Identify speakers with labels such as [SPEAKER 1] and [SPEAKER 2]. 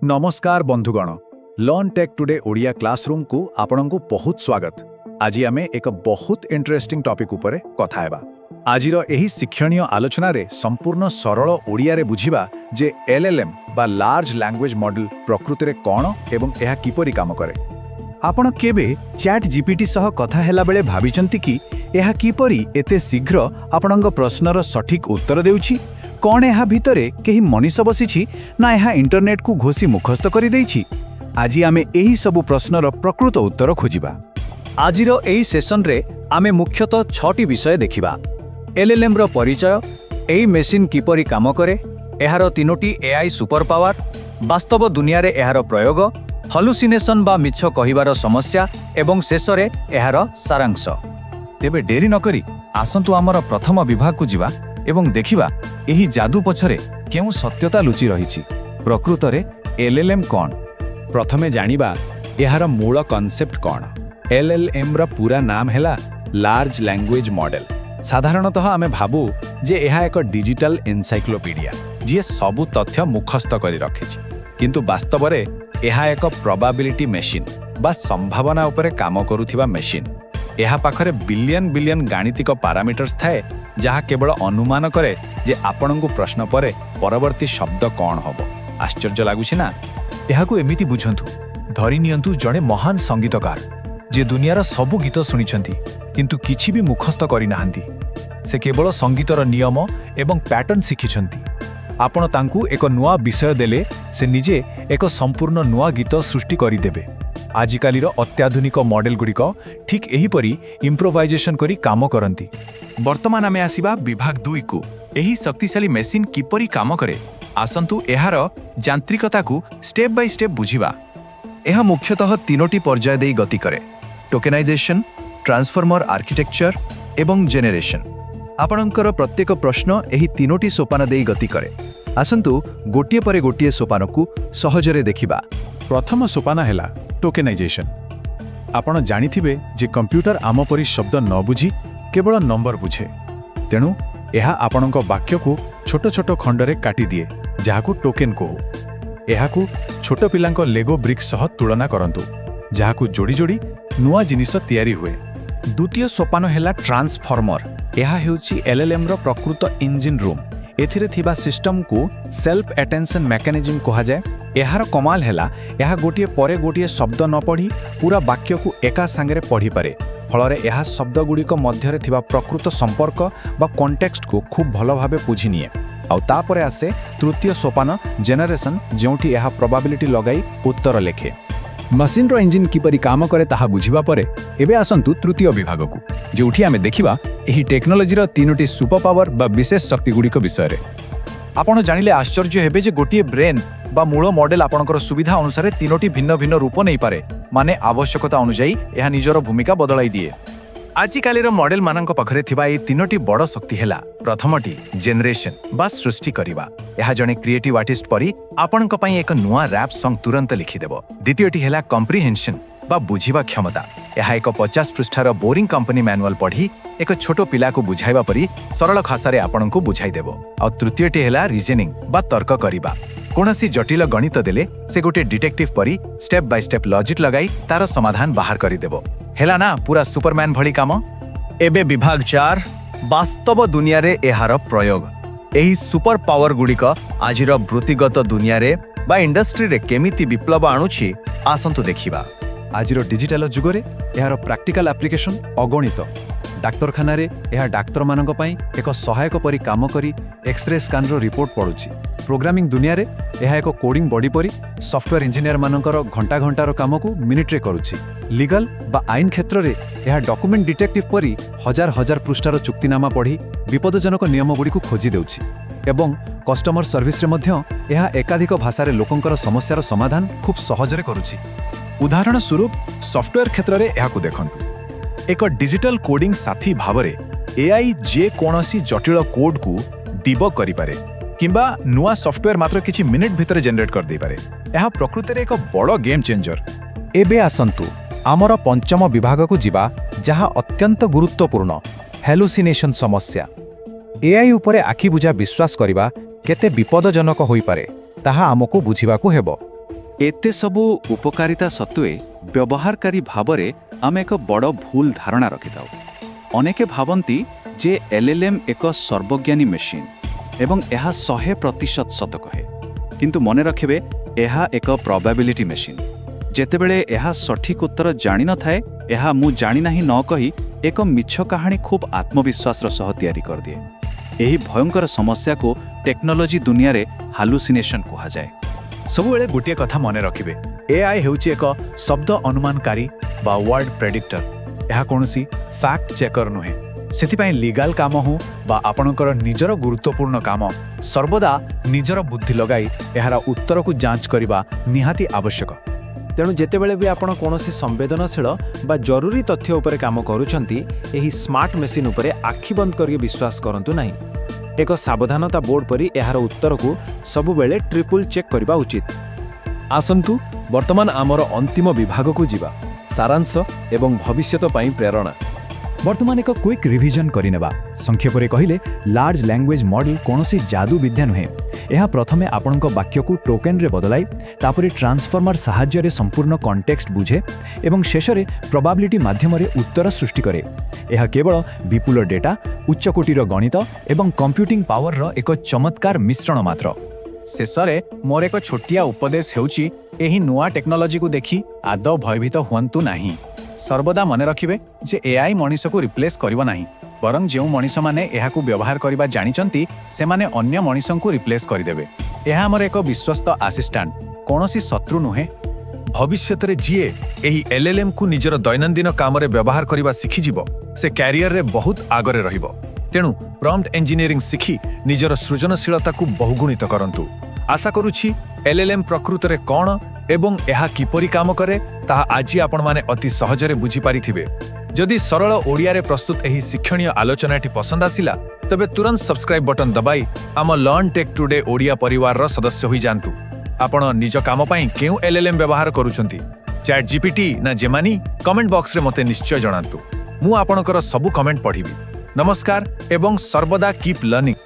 [SPEAKER 1] नमस्कार बंधुगण learn tech today Odia classroom को आपनंकु बहुत स्वागत। आज आमे एक बहुत इंटरेस्टिंग टॉपिक उपरे कथा हेबा। आजिर एही शिक्षणीय आलोचना रे संपूर्ण सरल ओडिया रे बुझिबा जे एलएलएम बा लार्ज लैंग्वेज मॉडल प्रकृति रे कोन एवं एहा किपरि काम करे। आपण केबे चैट जीपीटी सह कथा हेला बेले भाबिचंती कि एहा किपरि एते शीघ्र आपणंग प्रश्नर सठिक उत्तर देउछि। कौन यह भितरे कहीं मनीष बसी ना यह इंटरनेट को घोषी मुखस्त कर देइछि। आज आमे एही सबु प्रश्नर प्रकृत उत्तर खोजिबा। आजिर एही सेशन रे आमे मुख्यतः 6टी विषय देखिबा। एलएलएम रो परिचय, एही मेसिन किपरि काम करे, एहार 3टी एआई सुपर पावर, वास्तव दुनिया रे एहार प्रयोग, हलुसिनेशन बा मिछ कहिबार समस्या एवं शेष रे एहार सारांश। तेबे डेरी नकरी आसंतु आमर प्रथम विभाग को जिबा एवं देखिबा एही जादू पछरे केउ सत्यता लुचि रहिछि। प्रकृत रे एलएलएम कोन? प्रथमे जानिबा एहार मूल कॉन्सेप्ट कोन। एलएलएम रा पूरा नाम हेला लार्ज लैंग्वेज मॉडल। साधारणतः आमे भाबु जे एहा एक डिजिटल एनसाइक्लोपीडिया जे सबु तथ्य मुखस्त करि रखिछि, किंतु वास्तव रे एहा एक प्रोबेबिलिटी मशीन बा संभावना उपरे काम करूथिबा मशीन। एहा पाखरे बिलियन बिलियन गाणितिक पैरामीटर्स थाए जहा केवल अनुमान करे जे आपणंकु प्रश्न परे परवर्ती शब्द कौन होबो। आश्चर्य लागुछि ना? एहाकु एमिति बुझंतु, धरि नियंतु जणे महान संगीतकार जे दुनियार सबु गीत सुनिछंती किंतु किछि भी मुखस्त करि नाहंती। से केवल संगीतर नियम एवं पैटर्न शिखिछंती। आपण तांकु एक नुआ विषय देले से निजे एक संपूर्ण नुआ गीत सृष्टि करि देबे। आजिकालीर अत्याधुनिक मॉडल गुड़िक ठीक एहीपरि इम्प्रोवाइजेशन करी काम करती। वर्तमान आमे आसिबा विभाग 2 को। एही शक्तिशाली मेसिन किपरि काम करे आसंतु एहार यांत्रिकता को स्टेप बाय स्टेप बुझिबा। एहा मुख्यतः 3टी पर्याय देई गति करे: टोकेनाइजेशन, ट्रांसफॉर्मर आर्किटेक्चर एवं जेनेरेशन। आपणकर प्रत्येक प्रश्न एही 3टी सोपान देई गति करे। आसंतु गोटिए परे गोटिए सोपान को सहजरे देखिबा। प्रथम सोपान हेला टोकेनाइजेशन। आपण जानिथिबे जे कंप्यूटर आम परि शब्द न बुझी केवल नंबर बुझे। तेणु एहा आपणक वाक्य को छोट छोट खंडरे काटी दिए जहाकू टोकेन कहू। एहाकू छोट पिलांक लेगो ब्रिक सह तुलना करंतु जहाकू जोड़ी जोड़ी नुआ जिनिस तैयारी हुए। द्वितीय सोपान हेला ट्रांसफॉर्मर। एहा हेउची एलएलएम रो प्रकृत इंजिन रूम। एथिरे थिबा सिस्टम को सेल्फ अटेंशन मैकेनिज्म कहा जाए। एहार कमाल हेला एहा गोटिए परे गोटिए शब्द न पढ़ी पूरा वाक्य को एका सांगरे पढ़ी पारे। फलरे एहा शब्द गुड़िक मध्यरे थिबा प्रकृत संपर्क बा कॉन्टेक्स्ट को खूब भल भाबे बुझी निए। आउ तापरे आसे तृतीय सोपान जेनरेशन, जोंठी एहा प्रोबेबिलिटी लगाई उत्तर लेखे। मशीन रो इंजिन किपरि काम करे ताहा बुझिबा परे एबे आसंतु तृतीय विभाग को, जोंठी आमे देखिबा एही टेक्नोलॉजी रो 3टी सुपर पावर बा विशेष शक्ति गुड़िक विषय रे। आपण जानिले आश्चर्य हेबे जे गोटिए ब्रेन बा मूल मॉडल आपणकर सुविधा अनुसार 3टी भिन्न भिन्न रूप नहीं पारे, माने आवश्यकता अनुसार यह निजर भूमिका बदलाई दिए। आजिकालीर मॉडल मानक पाखरे थिबा ए 3टी बड़ शक्ति हेला। प्रथमटी जेनरेशन बा सृष्टि करिबा। यह जने क्रिएटिव आर्टिस्ट परी आपणक पई एक नुआ रैप सॉन्ग तुरंत लिखि देबो। द्वितीयटी हेला कॉम्प्रिहेंशन बा बुझिबा क्षमता। यह एक 50 पृष्ठार बोरिंग कंपनी मैनुअल पढ़ी एक छोटो पिला को बुझाइबा परी सरल भाषा रे आपणको बुझाई देबो। आ तृतीयटी हेला रीजनिंग बा तर्क करिबा। कोनसी जटिल गणित देले से गोटे डिटेक्टिव परी स्टेप बाय स्टेप लॉजिक लगाई तार समाधान बाहर करि देबो। हेला ना पूरा सुपरमैन भली काम। एबे विभाग 4 वास्तव दुनिया रे एहार प्रयोग। एही सुपर पावर गुड़िक आजिर वृत्तिगत दुनिया रे बा इंडस्ट्री रे केमिति विप्लव आणुछि आसंतु देखिबा। आजिर डिजिटल जुगरे एहार प्रैक्टिकल एप्लिकेशन अगणित। डाक्तरखाना रे एहा डाक्तर मानक पई एक सहायक परी काम करी एक्सरे स्कैन रो रिपोर्ट पडुछि। प्रोग्रामिंग दुनिया रे एहा एक कोडिंग बॉडी परी सॉफ्टवेयर इंजीनियर मानकर घंटा घंटार काम को मिनिट रे करुछि। लीगल बा आईन क्षेत्र रे एहा डॉक्यूमेंट डिटेक्टिव परी हजार हजार पृष्ठार चुक्तिनामा पढ़ी विपदजनक नियम गुडी को खोजी देउछि। एवं कस्टमर सर्विस रे मध्य एहा एकाधिक भाषा रे लोकंकर समस्यार समाधान खूब सहजरे करुछि। उदाहरण स्वरूप सॉफ्टवेयर क्षेत्र रे एहा को देखंतु। एक डिजिटल कोडिंग साथी भावरे एआई जे कोनोसी जटिल कोड को डिबग करि पारे किंबा नुआ सॉफ्टवेयर मात्र किछि मिनिट भितर जनरेट कर दे पारे। एहा प्रकृति रे एक बड़ गेम चेंजर। एबे आसंतु आमर पंचम विभाग को जिबा जहा अत्यंत गुरुत्वपूर्ण हैलुसिनेशन समस्या। एआई उपरे आखि बुझा विश्वास करिबा केते विपदजनक होई पारे ताहा आमको बुझिबाकू हेबो।
[SPEAKER 2] एते सबु उपकारिता सत्वे व्यवहारकारी भावरे आम एक बड़ भूल धारणा रखिथाउ। अनेके भावंती जे एलएलएम एक सर्वज्ञानी मेसिन एवं यह 100% सत कहे, किंतु मने रखिबे यह एक प्रोबेबिलिटी मेसिन। जेतेबेले यह सठिक उत्तर जानि न थाए, यह मु जानि नाही न कही एक मिछ कहानी खूब आत्मविश्वास सह तैयारी कर दिए। यही भयंकर समस्या को टेक्नोलोजी दुनिया रे हालुसिनेशन कहा जाए।
[SPEAKER 1] सबुबेले गोटे कथा मने रखिबे, एआई हेउची एक शब्द अनुमानकारी बा वर्ड प्रेडिक्टर। यह कोनोसी फैक्ट चेकर नुहे। सेथिपाई लीगल काम हो बा आपणकर निजर गुरुत्वपूर्ण काम सर्वदा निजर बुद्धि लगाई एहार उत्तर को जांच करिबा निहाती आवश्यक। तेणु जेतेबेले भी आपण कोनोसी संवेदनशील बा जरूरी तथ्य उपरे काम करूछंती, एही स्मार्ट मेसिन उपरे आखि बंद करके विश्वास करंतु नाही। एक सावधानता बोर्ड परी एहार उत्तर को सबुबेले ट्रिपल चेक करबा उचित।
[SPEAKER 3] आसंतु वर्तमान आमर अंतिम विभाग को जीवा, सारांश एवं भविष्यत पाई प्रेरणा।
[SPEAKER 1] वर्तमान एक क्विक रिविजन करिनेबा। संक्षेप रे कहिले लार्ज लैंग्वेज मॉडल कोनोसी जादू विद्या नुहे। यह प्रथमे आपणक वाक्य को टोकेन रे बदलाई, तापरे ट्रांसफॉर्मर सहाय्य रे संपूर्ण कॉन्टेक्स्ट बुझे एवं शेष रे प्रोबेबिलिटी माध्यम रे उत्तर सृष्टि करे। यह केवल विपुल डेटा, उच्च कोटीर गणित एवं कंप्यूटिंग पावर रो एक चमत्कार मिश्रण मात्र। शेषरे मोर एक छोटिया उपदेश हेउची, एही नुआ टेक्नोलोजी को देखि आदौ भयभीत हुअन्तु नाही। सर्वदा मने रखिबे जे एआई मनीष को रिप्लेस करिवो नाही, बरं जेउ मनीष माने एहाकू व्यवहार करिबा जानिचंती सेमाने अन्य मनीषों को रिप्लेस करिदेबे। एहा हमर एक विश्वस्त असिस्टेंट, कोनोसी शत्रु नुहे।
[SPEAKER 3] भविष्यतरे जीए एही एलएलएम को निजर दैनंदिन काम रे व्यवहार करिबा सिखि जिवो, से कैरियर रे बहुत आगरे रहिबो। तेणु प्रॉम्प्ट इंजीनियरिंग सिखि निजर सृजनशीलता को बहुगुणित करंतु। आशा करूछि एलएलएम प्रकृत रे कोन एवं एहा किपरि काम करे ताहा आजि आपण माने अति सहजरे बुझी पारिथिबे। जदि सरल ओडिया रे प्रस्तुत एही शिक्षणीय आलोचनाटी पसंद आसिला, तबे तुरंत सब्सक्राइब बटन दबाई आम लर्न टेक टुडे ओडिया परिवार रो सदस्य होई जानतु। आपण निज काम पई केउ एलएलएम व्यवहार करूछंती, चैट जीपीटी ना जेमिनी? कमेंट बॉक्स रे मते निश्चय जणांतु। मु आपणकर सबु कमेंट पढिबी। नमस्कार एवं सर्वदा कीप लर्निंग।